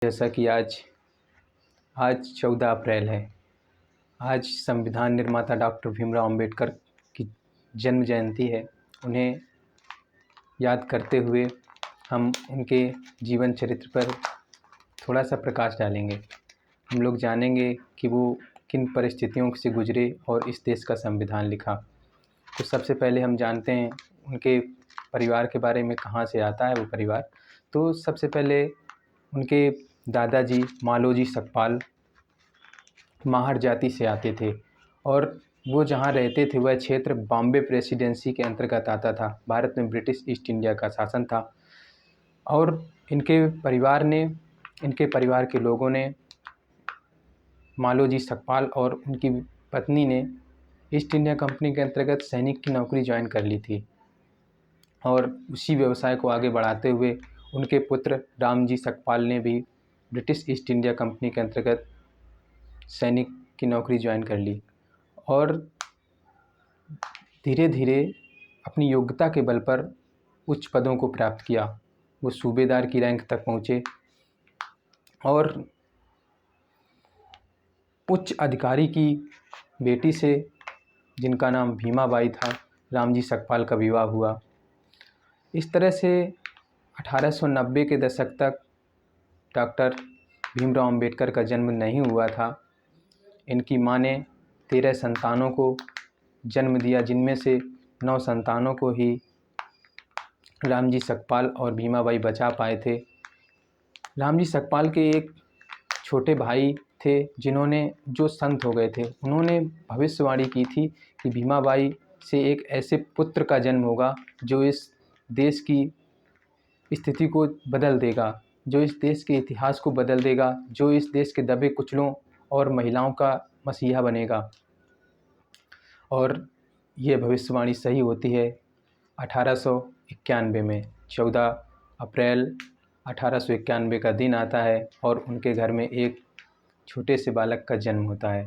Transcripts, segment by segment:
जैसा कि आज आज 14 अप्रैल है। आज संविधान निर्माता डॉक्टर भीमराव अंबेडकर की जन्म जयंती है। उन्हें याद करते हुए हम उनके जीवन चरित्र पर थोड़ा सा प्रकाश डालेंगे। हम लोग जानेंगे कि वो किन परिस्थितियों से गुजरे और इस देश का संविधान लिखा। तो सबसे पहले हम जानते हैं उनके परिवार के बारे में, कहाँ से आता है वो परिवार। तो सबसे पहले उनके दादाजी मालोजी सकपाल माहर जाति से आते थे और वो जहाँ रहते थे वह क्षेत्र बॉम्बे प्रेसिडेंसी के अंतर्गत आता था। भारत में ब्रिटिश ईस्ट इंडिया का शासन था और इनके परिवार के लोगों ने, मालोजी सकपाल और उनकी पत्नी ने ईस्ट इंडिया कंपनी के अंतर्गत सैनिक की नौकरी ज्वाइन कर ली थी और उसी व्यवसाय को आगे बढ़ाते हुए उनके पुत्र रामजी सकपाल ने भी ब्रिटिश ईस्ट इंडिया कंपनी के अंतर्गत सैनिक की नौकरी ज्वाइन कर ली और धीरे धीरे अपनी योग्यता के बल पर उच्च पदों को प्राप्त किया। वो सूबेदार की रैंक तक पहुँचे और उच्च अधिकारी की बेटी से, जिनका नाम भीमाबाई था, रामजी सकपाल का विवाह हुआ। इस तरह से 1890 के दशक तक डॉक्टर भीमराव अंबेडकर का जन्म नहीं हुआ था। इनकी मां ने 13 संतानों को जन्म दिया, जिनमें से 9 संतानों को ही रामजी सकपाल और भीमाबाई बचा पाए थे। रामजी सकपाल के एक छोटे भाई थे जो संत हो गए थे। उन्होंने भविष्यवाणी की थी कि भीमाबाई से एक ऐसे पुत्र का जन्म होगा जो इस देश की स्थिति को बदल देगा, जो इस देश के इतिहास को बदल देगा, जो इस देश के दबे कुचलों और महिलाओं का मसीहा बनेगा। और ये भविष्यवाणी सही होती है। 1891 में 14 अप्रैल 1891 का दिन आता है और उनके घर में एक छोटे से बालक का जन्म होता है।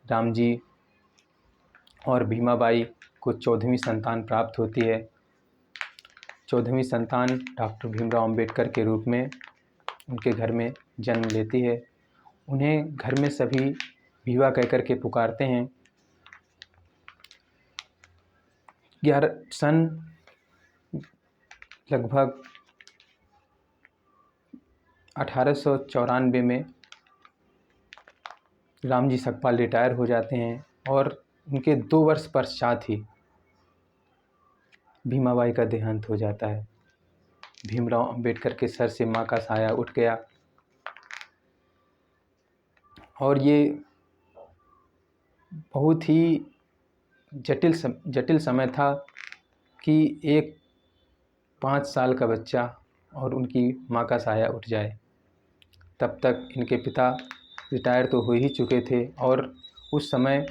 रामजी और भीमाबाई को 14वीं संतान प्राप्त होती है। 14वीं संतान डॉक्टर भीमराव अंबेडकर के रूप में उनके घर में जन्म लेती है। उन्हें घर में सभी भीवा कहकर के पुकारते हैं। सन लगभग 1894 में रामजी सकपाल रिटायर हो जाते हैं और उनके 2 वर्ष पश्चात ही भीमाबाई का देहांत हो जाता है। भीमराव अंबेडकर के सर से मां का साया उठ गया और ये बहुत ही जटिल समय था कि एक 5 साल का बच्चा और उनकी मां का साया उठ जाए। तब तक इनके पिता रिटायर तो हो ही चुके थे और उस समय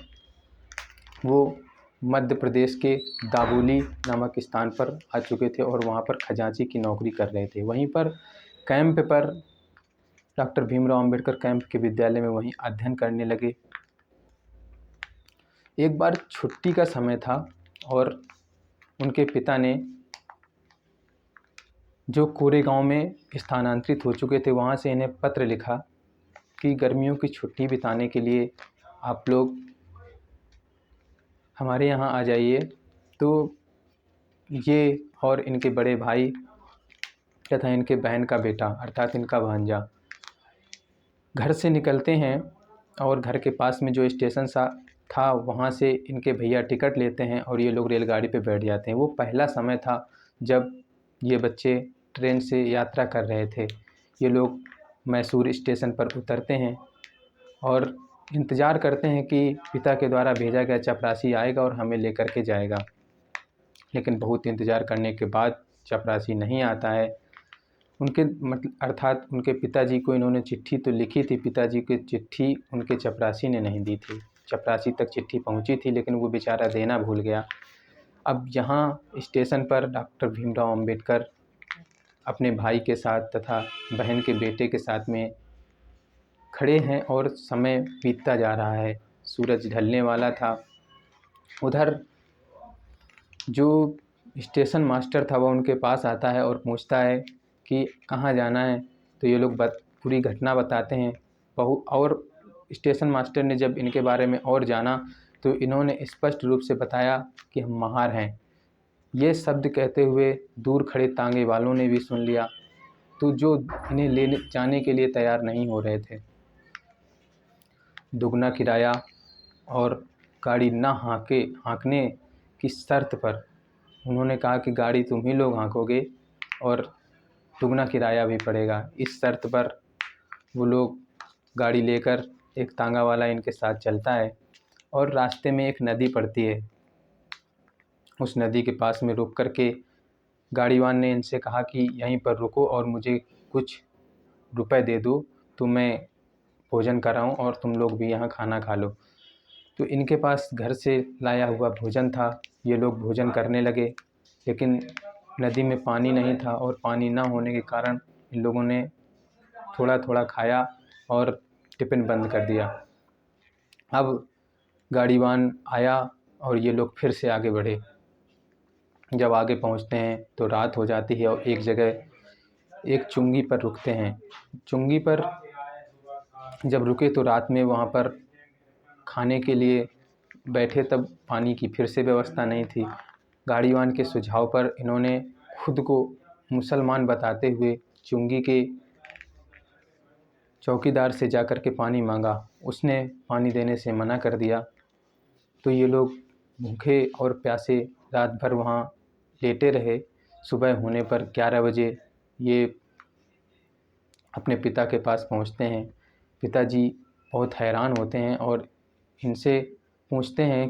वो मध्य प्रदेश के दाबोली नामक स्थान पर आ चुके थे और वहाँ पर खजांची की नौकरी कर रहे थे। वहीं पर कैंप पर डॉक्टर भीमराव अंबेडकर कैंप के विद्यालय में वहीं अध्ययन करने लगे। एक बार छुट्टी का समय था और उनके पिता ने, जो कोरेगांव में स्थानांतरित हो चुके थे, वहाँ से इन्हें पत्र लिखा कि गर्मियों की छुट्टी बिताने के लिए आप लोग हमारे यहाँ आ जाइए। तो ये और इनके बड़े भाई तथा इनके बहन का बेटा अर्थात इनका भांजा घर से निकलते हैं और घर के पास में जो स्टेशन था वहाँ से इनके भैया टिकट लेते हैं और ये लोग रेलगाड़ी पे बैठ जाते हैं। वो पहला समय था जब ये बच्चे ट्रेन से यात्रा कर रहे थे। ये लोग मैसूर स्टेशन पर उतरते हैं और इंतज़ार करते हैं कि पिता के द्वारा भेजा गया चपरासी आएगा और हमें लेकर के जाएगा। लेकिन बहुत इंतज़ार करने के बाद चपरासी नहीं आता है। अर्थात उनके पिताजी को इन्होंने चिट्ठी तो लिखी थी, पिताजी की चिट्ठी उनके चपरासी ने नहीं दी थी। चपरासी तक चिट्ठी पहुंची थी लेकिन वो बेचारा देना भूल गया। अब यहाँ स्टेशन पर डॉक्टर भीमराव अंबेडकर अपने भाई के साथ तथा बहन के बेटे के साथ में खड़े हैं और समय बीतता जा रहा है। सूरज ढलने वाला था। उधर जो स्टेशन मास्टर था वह उनके पास आता है और पूछता है कि कहाँ जाना है। तो ये लोग पूरी घटना बताते हैं। और स्टेशन मास्टर ने जब इनके बारे में और जाना तो इन्होंने स्पष्ट रूप से बताया कि हम महार हैं। ये शब्द कहते हुए दूर खड़े तांगे वालों ने भी सुन लिया, तो जो इन्हें लेने जाने के लिए तैयार नहीं हो रहे थे। दुगना किराया और गाड़ी ना हाँकने की शर्त पर उन्होंने कहा कि गाड़ी तुम ही लोग हाँकोगे और दुगना किराया भी पड़ेगा। इस शर्त पर वो लोग गाड़ी लेकर, एक तांगा वाला इनके साथ चलता है और रास्ते में एक नदी पड़ती है। उस नदी के पास में रुक कर के गाड़ीवान ने इनसे कहा कि यहीं पर रुको और मुझे कुछ रुपए दे दो तो मैं भोजन कराऊं और तुम लोग भी यहाँ खाना खा लो। तो इनके पास घर से लाया हुआ भोजन था। ये लोग भोजन करने लगे, लेकिन नदी में पानी नहीं था और पानी ना होने के कारण इन लोगों ने थोड़ा थोड़ा खाया और टिफ़िन बंद कर दिया। अब गाड़ीवान आया और ये लोग फिर से आगे बढ़े। जब आगे पहुंचते हैं तो रात हो जाती है और एक जगह एक चुंगी पर रुकते हैं। चुंगी पर जब रुके तो रात में वहाँ पर खाने के लिए बैठे, तब पानी की फिर से व्यवस्था नहीं थी। गाड़ीवान के सुझाव पर इन्होंने खुद को मुसलमान बताते हुए चुंगी के चौकीदार से जाकर के पानी मांगा। उसने पानी देने से मना कर दिया। तो ये लोग भूखे और प्यासे रात भर वहाँ लेटे रहे। सुबह होने पर 11 बजे ये अपने पिता के पास पहुँचते हैं। पिताजी बहुत हैरान होते हैं और इनसे पूछते हैं